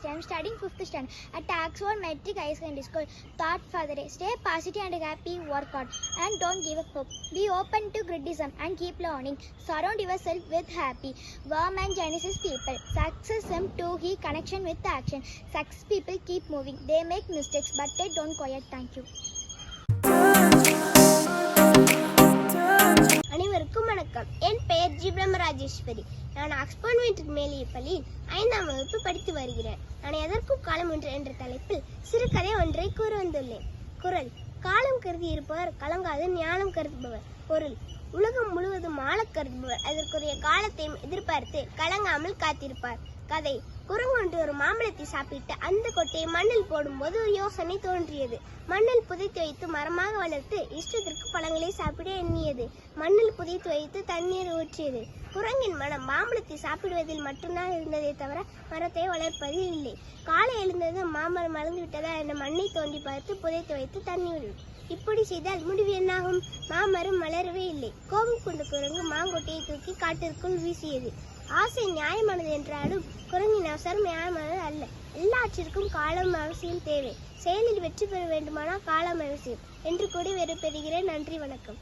university. I am studying 5th standard at Oxford Metric High Secondary School. Thought for the day: stay positive and happy, work hard, and don't give up hope. Be open to criticism and keep learning. Surround yourself with happy, warm and generous people. Success seems to be connection with action. Success people keep moving. They make mistakes, but they don't quit. Thank you. அனைவருக்கும் வணக்கம். என் பெயர் G பிரம்மராஜேஸ்வரி. நான் Oxford matric மேல்நிலைப் பள்ளியில் 5ஆம் வகுப்பு படித்து வருகிறேன். நான் எதற்கும் காலம் ஒன்று என்ற தலைப்பில் சிறுகதை ஒன்றை கூற வந்துள்ளேன். குறள்: காலம் கருதி இருப்பவர் கலங்காது ஞானம் கருதுபவர். பொருள்: உலகம் முழுவதும் ஆளக் கருதுபவர் அதற்குரிய காலத்தையும் எதிர்பார்த்து கலங்காமல் காத்திருப்பார். கதை: குரங்கு ஒன்று ஒரு மாம்பழத்தை சாப்பிட்டு அந்த கொட்டையை மண்ணில் போடும்போது ஒரு யோசனை தோன்றியது. மண்ணில் புதைத்து வைத்து மரமாக வளர்த்து இஷ்டத்திற்கு பழங்களை சாப்பிட எண்ணியது. மண்ணில் புதைத்து வைத்து தண்ணீர் ஊற்றியது. குரங்கின் மனம் மாம்பழத்தை சாப்பிடுவதில் மட்டும்தான் இருந்ததே தவிர மரத்தை வளர்ப்பதில் இல்லை. காலை எழுந்தது மாமரம் மறந்து விட்டதா என்ற மண்ணை தோண்டி பார்த்து புதைத்து வைத்து தண்ணீர். இப்படி செய்தால் முடிவு என்னாகும்? மாமரம் வளரவே இல்லை. கோபம் கொண்ட குரங்கு மாங்கொட்டையை தூக்கி காட்டிற்குள் வீசியது. ஆசை நியாயமானது என்றாலும் குரங்கின் அவசரம் நியாயமானது அல்ல. எல்லாற்றிற்கும் காலம் அவசியம் தேவை. செயலில் வெற்றி பெற வேண்டுமானால் காலம் அவசியம் என்று கூறி வெறுப்பெறுகிறேன். நன்றி, வணக்கம்.